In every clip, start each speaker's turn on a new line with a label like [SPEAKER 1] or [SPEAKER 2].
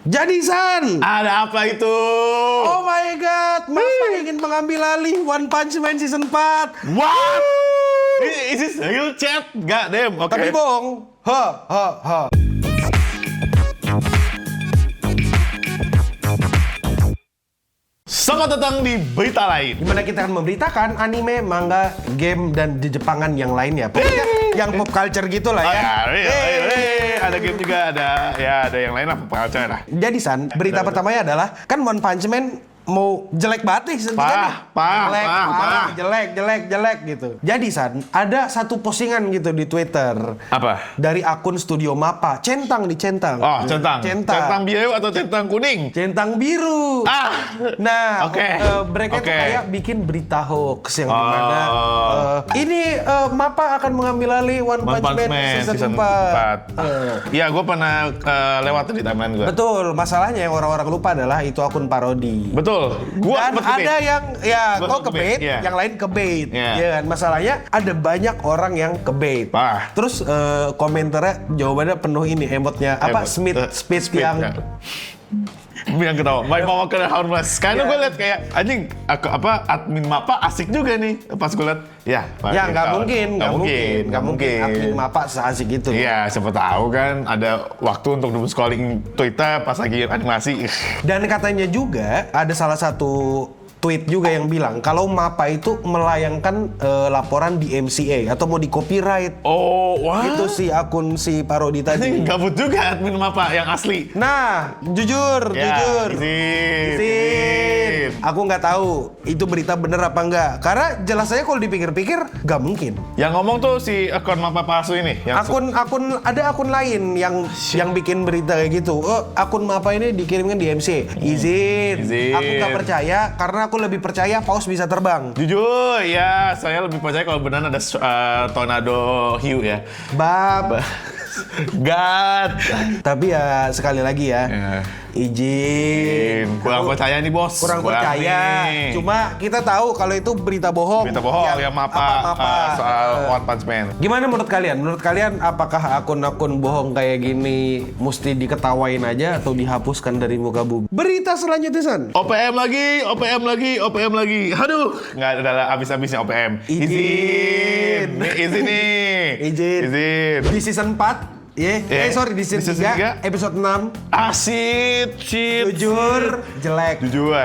[SPEAKER 1] Jadi San,
[SPEAKER 2] Ada apa itu?
[SPEAKER 1] oh my god, Mapa ingin mengambil alih One Punch Man Season 4.
[SPEAKER 2] What? Is this real chat? God damn, oke.
[SPEAKER 1] Tapi bohong. Ha.
[SPEAKER 2] Selamat datang di berita lain.
[SPEAKER 1] Dimana kita akan memberitakan anime, manga, game, dan di Jepangan yang lainnya. Pokoknya yang pop culture gitu lah ya.
[SPEAKER 2] Ada game juga, ada yang lain lah, pengacara lah.
[SPEAKER 1] Jadi San, berita pertamanya adalah kan One Punch Man mau jelek banget nih sentikannya.
[SPEAKER 2] Parah.
[SPEAKER 1] Jelek gitu. Jadi San, ada satu postingan gitu di Twitter
[SPEAKER 2] Apa?
[SPEAKER 1] dari akun Studio Mappa. Centang.
[SPEAKER 2] Oh, centang. Centang biru atau centang kuning?
[SPEAKER 1] Centang biru. Nah,
[SPEAKER 2] Oke.
[SPEAKER 1] mereka tuh
[SPEAKER 2] Oke.
[SPEAKER 1] kayak bikin berita hoax yang dimana ini Mappa akan mengambil alih One Punch Man season 4.
[SPEAKER 2] Iya, gue pernah lewat di timeline gue.
[SPEAKER 1] Betul, masalahnya yang orang-orang lupa adalah itu akun parodi.
[SPEAKER 2] Betul. Gua
[SPEAKER 1] Dan
[SPEAKER 2] sempet
[SPEAKER 1] ada
[SPEAKER 2] kebait.
[SPEAKER 1] yang
[SPEAKER 2] Gua
[SPEAKER 1] kok
[SPEAKER 2] sempet
[SPEAKER 1] kebait,
[SPEAKER 2] kebait, iya.
[SPEAKER 1] yang lain kebait.
[SPEAKER 2] Iya.
[SPEAKER 1] Ya kan? Masalahnya ada banyak orang yang kebait.
[SPEAKER 2] Parah.
[SPEAKER 1] Terus komentarnya jawabannya penuh ini emotnya apa
[SPEAKER 2] Speed
[SPEAKER 1] Smith yang
[SPEAKER 2] ya. Bilang ketawa, my mama kena harmless. Karena gue liat kayak, anjing, admin Mappa asik juga nih. Pas gue liat,
[SPEAKER 1] nggak mungkin admin Mappa seasik itu.
[SPEAKER 2] Iya, siapa tahu kan ada waktu untuk scrolling Twitter pas lagi animasi.
[SPEAKER 1] Dan katanya juga ada salah satu tweet juga yang bilang kalau Mappa itu melayangkan laporan di MCA atau mau di copyright.
[SPEAKER 2] Oh, wah.
[SPEAKER 1] Itu si akun si parodi tadi.
[SPEAKER 2] Ini gabut juga admin Mappa yang asli.
[SPEAKER 1] Nah, jujur.
[SPEAKER 2] Izin.
[SPEAKER 1] Aku nggak tahu itu berita bener apa enggak. Karena jelas aja kalau dipikir-pikir nggak mungkin.
[SPEAKER 2] Yang ngomong tuh si akun Mappa palsu ini. Yang
[SPEAKER 1] Ada akun lain yang bikin berita kayak gitu. Akun Mappa ini dikirimkan di MCA. Izin. Aku nggak percaya karena aku lebih percaya paus bisa terbang.
[SPEAKER 2] Jujur, ya saya lebih percaya kalau benar ada tornado hiu ya. God.
[SPEAKER 1] Tapi ya sekali lagi ya. Izin.
[SPEAKER 2] Kurang percaya nih bos.
[SPEAKER 1] Kurang percaya.
[SPEAKER 2] nih.
[SPEAKER 1] Cuma kita tahu kalau itu berita bohong.
[SPEAKER 2] Berita bohong yang Mappa soal One Punch Man.
[SPEAKER 1] Gimana menurut kalian? Menurut kalian apakah akun-akun bohong kayak gini mesti diketawain aja atau dihapuskan dari muka bumi? Berita selanjutnya San.
[SPEAKER 2] OPM lagi. Aduh, nggak ada habis-habisnya OPM.
[SPEAKER 1] Izin
[SPEAKER 2] Izin.
[SPEAKER 1] Di season 4 di season 3 episode 6
[SPEAKER 2] Shit.
[SPEAKER 1] jujur jelek.
[SPEAKER 2] Jujur.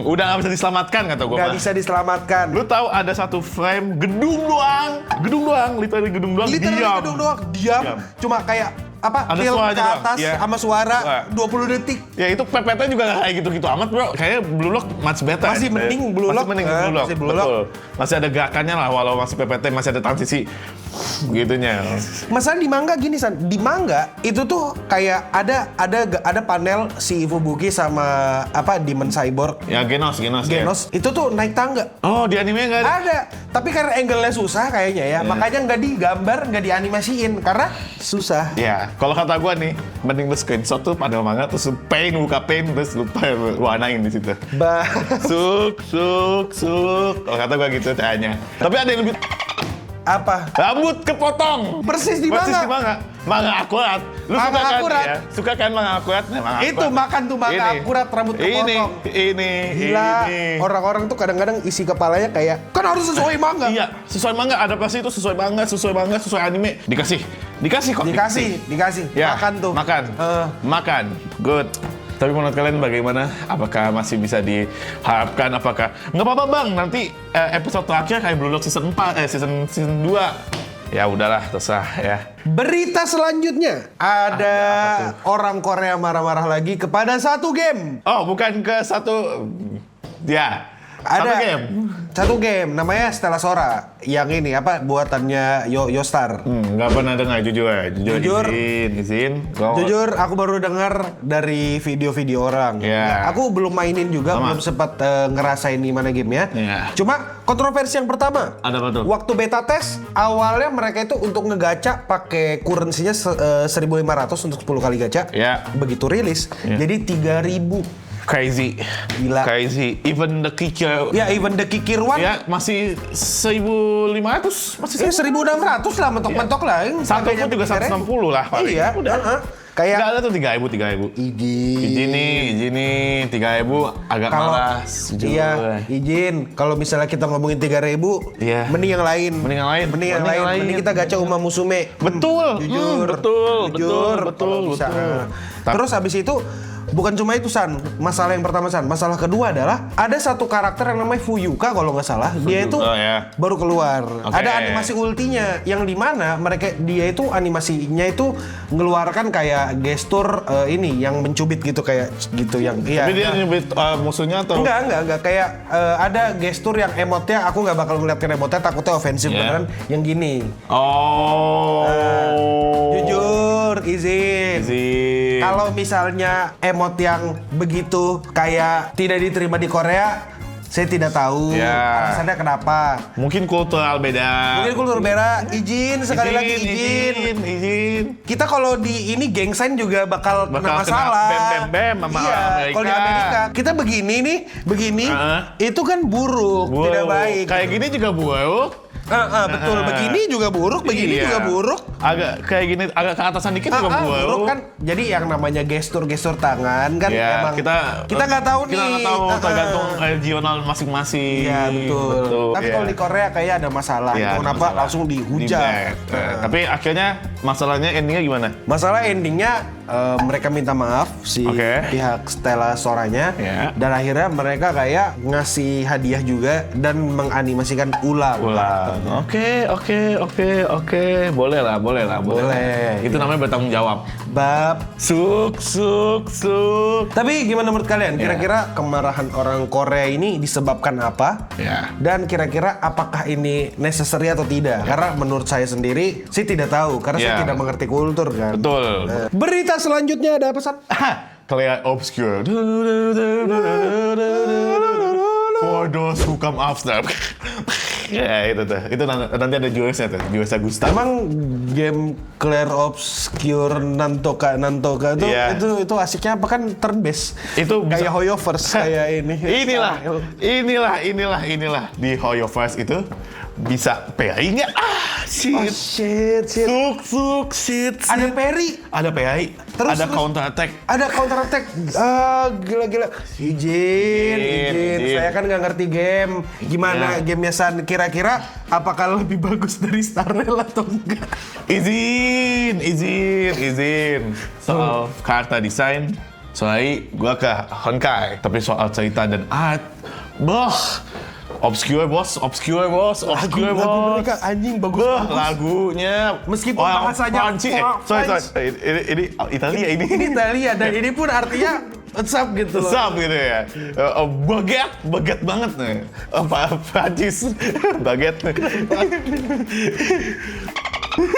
[SPEAKER 2] Udah nggak bisa diselamatkan kata gue.
[SPEAKER 1] Nggak bisa diselamatkan.
[SPEAKER 2] Lu tahu ada satu frame gedung doang, literally gedung doang.
[SPEAKER 1] Diam. Cuma kayak
[SPEAKER 2] Ada
[SPEAKER 1] film
[SPEAKER 2] suara
[SPEAKER 1] ke
[SPEAKER 2] doang.
[SPEAKER 1] atas
[SPEAKER 2] Iya.
[SPEAKER 1] sama suara 20 detik.
[SPEAKER 2] Ya itu PPT juga nggak kayak gitu-gitu amat bro. Kayaknya Blue Lock much better.
[SPEAKER 1] Masih mending Blue Lock.
[SPEAKER 2] Masih
[SPEAKER 1] Blue Lock.
[SPEAKER 2] Betul. Masih ada gerakannya lah walau masih PPT, masih ada transisi gitunya.
[SPEAKER 1] Masalah di manga gini San, di manga itu tuh kayak ada panel si Fubuki sama Demon Cyborg
[SPEAKER 2] Ya Genos.
[SPEAKER 1] itu tuh naik tangga.
[SPEAKER 2] Oh di anime nggak ada.
[SPEAKER 1] Ada, tapi karena angle-nya susah kayaknya ya, makanya nggak digambar, nggak dianimasiin karena susah.
[SPEAKER 2] Ya, kalau kata gua nih, mending lu screenshot tuh pada manga terus lu buka paint terus lu warnain di situ. Suk. Kalau kata gua gitu caranya. Tapi ada yang lebih
[SPEAKER 1] Apa?
[SPEAKER 2] rambut kepotong.
[SPEAKER 1] Persis di manga.
[SPEAKER 2] Manga akurat. Lu
[SPEAKER 1] Manga
[SPEAKER 2] suka kan?
[SPEAKER 1] akurat.
[SPEAKER 2] Ya? Suka kan manga akurat? Nah, manga
[SPEAKER 1] Itu
[SPEAKER 2] akurat.
[SPEAKER 1] makan tuh manga
[SPEAKER 2] Ini.
[SPEAKER 1] akurat rambut kepotong.
[SPEAKER 2] Ini.
[SPEAKER 1] Gila, orang-orang tuh kadang-kadang isi kepalanya kayak kan harus sesuai manga.
[SPEAKER 2] Iya, sesuai manga. Adaptasi itu sesuai manga, sesuai anime. Dikasih kok.
[SPEAKER 1] Dikasih.
[SPEAKER 2] Ya,
[SPEAKER 1] Makan tuh.
[SPEAKER 2] Makan. Good. Tapi menurut kalian bagaimana? Apakah masih bisa diharapkan? Apakah nggak apa-apa bang? Nanti episode terakhir kayak Blue Lock season 4, season 2. Ya udahlah, terserah ya.
[SPEAKER 1] Berita selanjutnya ada orang Korea marah-marah lagi kepada satu game.
[SPEAKER 2] Oh, bukan ke satu. Ya.
[SPEAKER 1] Satu game namanya Stella Sora yang ini buatannya Yostar.
[SPEAKER 2] Nggak pernah dengar jujur. Izin.
[SPEAKER 1] Jujur aku baru dengar dari video-video orang.
[SPEAKER 2] Yeah.
[SPEAKER 1] Aku belum mainin juga, belum sempat ngerasain gimana gamenya.
[SPEAKER 2] Yeah.
[SPEAKER 1] Cuma kontroversi yang pertama.
[SPEAKER 2] Ada apa tuh?
[SPEAKER 1] Waktu beta test awalnya mereka itu untuk ngegacha pakai currency-nya 1.500 untuk 10 kali gacha.
[SPEAKER 2] Yeah.
[SPEAKER 1] Begitu rilis jadi 3.000.
[SPEAKER 2] Crazy.
[SPEAKER 1] Gila.
[SPEAKER 2] Crazy. Even the kicker.
[SPEAKER 1] Ya, even the kikir one.
[SPEAKER 2] Ya, masih 1.500. Masih
[SPEAKER 1] 1.600 lah, mentok-mentok lah.
[SPEAKER 2] Satu pun juga 160 lah paling.
[SPEAKER 1] Iya,
[SPEAKER 2] Udah.
[SPEAKER 1] Kayak
[SPEAKER 2] Nggak ada tuh 3.000. Izin nih 3.000 agak
[SPEAKER 1] kalau
[SPEAKER 2] malas. jujur.
[SPEAKER 1] iya izin kalau misalnya kita ngomongin 3.000
[SPEAKER 2] Iya.
[SPEAKER 1] mending yang lain
[SPEAKER 2] Mending yang lain.
[SPEAKER 1] mending kita gacha Uma Musume.
[SPEAKER 2] Betul.
[SPEAKER 1] Jujur
[SPEAKER 2] Betul.
[SPEAKER 1] kalau bisa. Terus habis itu bukan cuma itu San, masalah yang pertama San, masalah kedua adalah ada satu karakter yang namanya Fuyuka kalau nggak salah, dia itu
[SPEAKER 2] ya.
[SPEAKER 1] baru keluar.
[SPEAKER 2] Oke.
[SPEAKER 1] Ada animasi ultinya yang dimana dia itu animasinya itu ngeluarkan kayak gestur ini yang mencubit gitu kayak gitu yang
[SPEAKER 2] Tapi dia nyubit musuhnya atau?
[SPEAKER 1] Enggak kayak ada gestur yang emotnya aku nggak bakal ngeliatin emotnya takutnya ofensif beneran yang gini. Jujur izin. Kalau misalnya emot yang begitu kayak tidak diterima di Korea, saya tidak tahu alasannya kenapa.
[SPEAKER 2] Mungkin kultural beda.
[SPEAKER 1] Mungkin kultur beda. Izin sekali lagi izin. Kita kalau di ini geng sign juga bakal kena masalah.
[SPEAKER 2] Bem sama
[SPEAKER 1] iya,
[SPEAKER 2] Amerika.
[SPEAKER 1] kalau di Amerika kita begini itu kan buruk, tidak baik.
[SPEAKER 2] Kayak gini juga buruk.
[SPEAKER 1] Betul, begini juga buruk, begini juga buruk.
[SPEAKER 2] Agak kayak gini, agak ke atasan dikit juga
[SPEAKER 1] buruk kan. Jadi yang namanya gestur-gestur tangan kan emang kita nggak tahu nih.
[SPEAKER 2] Kita nggak tahu tergantung regional masing-masing.
[SPEAKER 1] Iya betul. Tapi kalau di Korea kayak ada masalah. Kenapa langsung dihujat?
[SPEAKER 2] Tapi akhirnya masalahnya endingnya gimana?
[SPEAKER 1] Masalah endingnya mereka minta maaf si pihak Stella Soranya dan akhirnya mereka kayak ngasih hadiah juga dan menganimasikan ulang.
[SPEAKER 2] Oke. Boleh lah. Itu namanya bertanggung jawab. Suk.
[SPEAKER 1] Tapi gimana menurut kalian? Kira-kira kemarahan orang Korea ini disebabkan apa? Dan kira-kira apakah ini necessary atau tidak? Karena menurut saya sendiri sih tidak tahu karena saya tidak mengerti kultur kan.
[SPEAKER 2] Betul.
[SPEAKER 1] Berita selanjutnya ada pesan.
[SPEAKER 2] Kayak obscure. For those who come after. Ya itu tuh. Itu nanti ada jurusnya tuh. Jurus Agusta.
[SPEAKER 1] Emang game Clair Obscure Nantoka itu asiknya apa kan turn based.
[SPEAKER 2] Itu
[SPEAKER 1] kayak Hoyoverse kayak ini.
[SPEAKER 2] Inilah di Hoyoverse itu bisa parry nggak?
[SPEAKER 1] Shit. Ada parry. Terus
[SPEAKER 2] counter attack.
[SPEAKER 1] Ada counter attack. Gila. Izin. Saya kan nggak ngerti game. Gimana gamenya San? Kira-kira apakah lebih bagus dari Star Rail atau enggak?
[SPEAKER 2] Izin. Soal karta desain, soalnya gua ke Honkai. Tapi soal cerita dan art, Obscure bos.
[SPEAKER 1] Lagu mereka anjing bagus.
[SPEAKER 2] Lagunya
[SPEAKER 1] meskipun bahasanya
[SPEAKER 2] sorry. Ini Italia ini.
[SPEAKER 1] Ini Italia dan ini pun artinya WhatsApp gitu loh.
[SPEAKER 2] WhatsApp gitu ya. Baget banget nih. Prancis baget.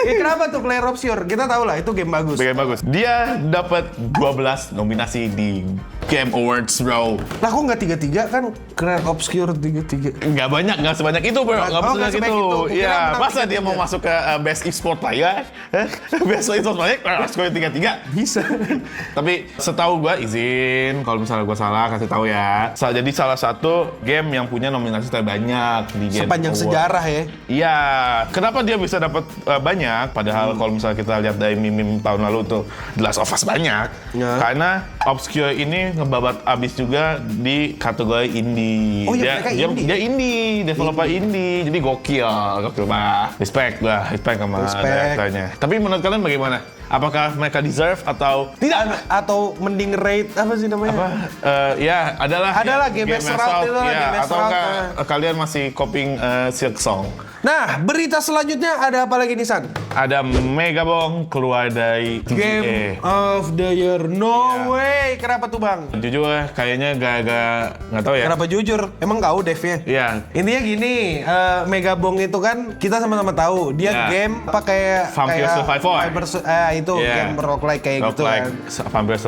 [SPEAKER 1] Kenapa tuh Clair Obscure? Kita tahu lah itu game bagus.
[SPEAKER 2] Dia dapat 12 nominasi di Game Awards, bro.
[SPEAKER 1] Lah kok nggak 3-3 kan? Clair Obscure 3-3.
[SPEAKER 2] Nggak sebanyak itu, bro. Nggak sebanyak itu. Iya, masa dia mau masuk ke Best Esport Player? Best Esport Player, skor 3-3 bisa. Tapi setahu gua izin, kalau misalnya gua salah kasih tahu ya. Jadi salah satu game yang punya nominasi terbanyak di Game
[SPEAKER 1] sepanjang
[SPEAKER 2] Award.
[SPEAKER 1] Sejarah ya.
[SPEAKER 2] Iya. Kenapa dia bisa dapat banyak? Padahal kalau misalnya kita lihat dari meme tahun lalu tuh The Last of Us banyak. Karena Obscure ini ngebabat abis juga di kategori indie.
[SPEAKER 1] Oh iya, mereka indie.
[SPEAKER 2] Dia indie, developer indie. Jadi gokil banget. Respect sama directornya. Tapi menurut kalian bagaimana? Apakah mereka deserve atau tidak?
[SPEAKER 1] Atau mending rate apa sih namanya?
[SPEAKER 2] Adalah
[SPEAKER 1] game Route itu lah.
[SPEAKER 2] Atau kalian masih coping Silk Song?
[SPEAKER 1] Nah, berita selanjutnya ada apa lagi nih, San?
[SPEAKER 2] Ada Megabong keluar dari TGA.
[SPEAKER 1] Game of the Year. No way. Kenapa tuh, Bang?
[SPEAKER 2] Jujur kayaknya nggak tahu ya.
[SPEAKER 1] Kenapa jujur? Emang kau devnya?
[SPEAKER 2] Iya.
[SPEAKER 1] Intinya gini, Megabong itu kan kita sama-sama tahu dia game apa kayak
[SPEAKER 2] Vampire Survivor.
[SPEAKER 1] Itu game roguelike kayak gitu kan.
[SPEAKER 2] Vampire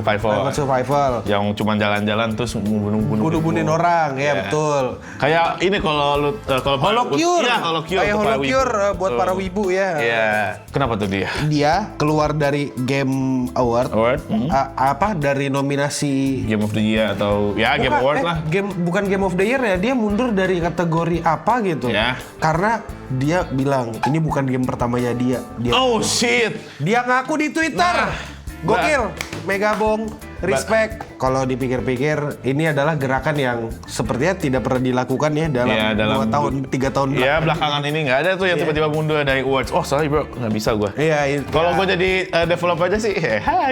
[SPEAKER 1] Survival.
[SPEAKER 2] Yang cuma jalan-jalan terus
[SPEAKER 1] bunuh-bunuhin orang, ya betul.
[SPEAKER 2] Kayak ini kalau
[SPEAKER 1] Holocure.
[SPEAKER 2] Iya, Holocure.
[SPEAKER 1] Kayak Holocure buat para wibu ya.
[SPEAKER 2] Iya. Kenapa tuh dia?
[SPEAKER 1] Dia keluar dari Game Award. Dari nominasi
[SPEAKER 2] Game of the Year atau Game Award lah.
[SPEAKER 1] Bukan Game of the Year ya, dia mundur dari kategori apa gitu.
[SPEAKER 2] Ya.
[SPEAKER 1] Karena dia bilang ini bukan game pertamanya dia.
[SPEAKER 2] Oh shit.
[SPEAKER 1] Dia ngaku di Twitter. Gokil, Megabong, respect. Kalau dipikir-pikir, ini adalah gerakan yang sepertinya tidak pernah dilakukan ya dalam 2 tahun, 3 tahun
[SPEAKER 2] belakang. Iya, belakangan ini nggak ada tuh yang tiba-tiba mundur dari awards. Oh, sorry bro, nggak bisa gue.
[SPEAKER 1] Iya.
[SPEAKER 2] Kalau gue jadi developer aja sih,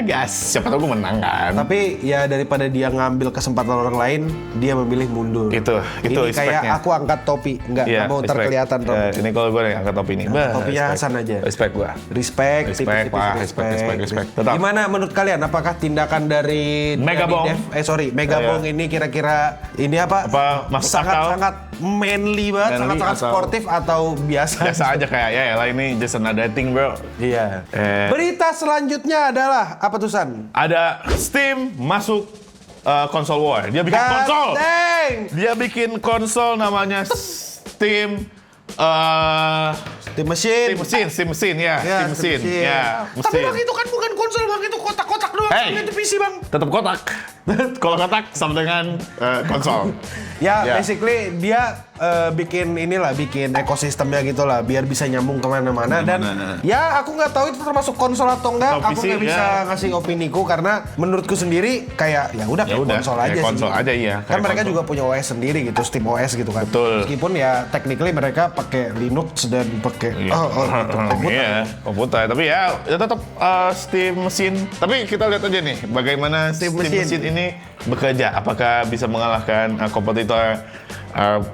[SPEAKER 2] gas. Siapa tahu gue menang kan.
[SPEAKER 1] Tapi ya daripada dia ngambil kesempatan orang lain, dia memilih mundur.
[SPEAKER 2] Itu
[SPEAKER 1] ini
[SPEAKER 2] respect-nya.
[SPEAKER 1] kayak aku angkat topi, nggak mau terkelihatan topi.
[SPEAKER 2] Ini kalau gue angkat topi nih.
[SPEAKER 1] Topinya Hasan aja.
[SPEAKER 2] Respect gue.
[SPEAKER 1] Respect.
[SPEAKER 2] Tetap.
[SPEAKER 1] Gimana menurut kalian? Apakah tindakan dari
[SPEAKER 2] Megabong?
[SPEAKER 1] Megabong ini kira-kira ini apa sangat manly banget, sangat sportif atau biasa?
[SPEAKER 2] Biasa aja kayak ya lah ini just another thing bro.
[SPEAKER 1] Iya. Berita selanjutnya adalah apa tuh San?
[SPEAKER 2] Ada Steam masuk console war. Dia bikin konsol. Dia bikin konsol namanya Steam
[SPEAKER 1] Steam Machine.
[SPEAKER 2] Steam Machine.
[SPEAKER 1] Tapi bang itu kan bukan konsol bang, itu kotak-kotak doang. Itu PC bang.
[SPEAKER 2] Tetap kotak. Kalau kotak sama dengan konsol.
[SPEAKER 1] Basically dia bikin ekosistemnya gitu lah, biar bisa nyambung kemana-mana. Dan ya aku nggak tahu itu termasuk konsol atau enggak. Aku nggak bisa ngasih opiniku karena menurutku sendiri kayak ya udah konsol aja sih. Kan mereka juga punya OS sendiri gitu, Steam OS gitu kan.
[SPEAKER 2] Betul.
[SPEAKER 1] Meskipun ya technically mereka pakai Linux dan pakai
[SPEAKER 2] komputer. Tapi ya tetap Steam Machine. Tapi kita lihat aja nih bagaimana Steam Machine ini bekerja. Apakah bisa mengalahkan kompetitor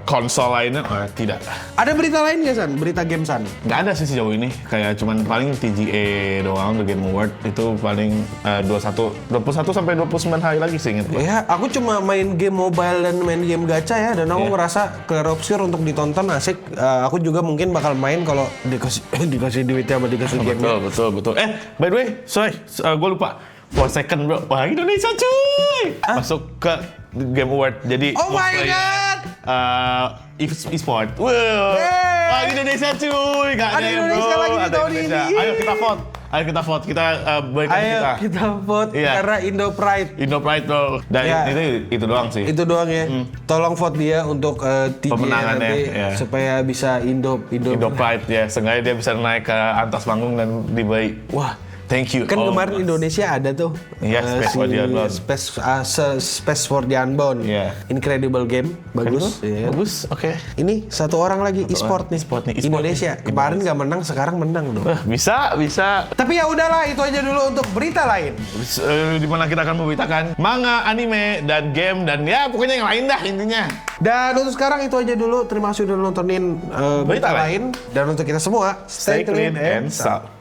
[SPEAKER 2] konsol lainnya? Tidak.
[SPEAKER 1] Ada berita lain nggak San? Berita game San?
[SPEAKER 2] Nggak ada sih sejauh ini. Kayak cuman paling TGA doang, The Game Award itu paling 21 sampai 29 hari lagi sih ingat gue.
[SPEAKER 1] Ya, aku cuma main game mobile dan main game gacha ya, dan aku ngerasa Clair Obscur untuk ditonton asik. Aku juga mungkin bakal main kalau dikasih duitnya sama dikasih game.
[SPEAKER 2] Betul. By the way, sorry, gue lupa. 4 second bro, wah Indonesia cuy! Masuk ke Game Award, jadi
[SPEAKER 1] oh my god!
[SPEAKER 2] e-sport. Wah Indonesia cuy, gak ada
[SPEAKER 1] Indonesia lagi di tahun ini.
[SPEAKER 2] Ayo kita vote, kita berikan
[SPEAKER 1] kita vote karena Indo Pride bro.
[SPEAKER 2] Dan itu doang sih.
[SPEAKER 1] Itu doang ya. Tolong vote dia untuk TGA nanti supaya bisa Indo
[SPEAKER 2] Pride ya. Sengaja dia bisa naik ke atas panggung dan diberi. Wah, thank you.
[SPEAKER 1] Kan kemarin Indonesia ada tuh.
[SPEAKER 2] Space for the Unbound.
[SPEAKER 1] Space for the Unbound. Incredible game, bagus.
[SPEAKER 2] Bagus, oke.
[SPEAKER 1] Ini satu orang lagi e-sport nih. Indonesia. Kemarin nggak menang, sekarang menang dong.
[SPEAKER 2] Bisa.
[SPEAKER 1] Tapi ya udahlah, itu aja dulu untuk berita lain.
[SPEAKER 2] Di mana kita akan memberitakan manga, anime, dan game dan ya pokoknya yang lain dah intinya.
[SPEAKER 1] Dan untuk sekarang itu aja dulu. Terima kasih udah nontonin berita lain. Dan untuk kita semua,
[SPEAKER 2] stay clean and sound.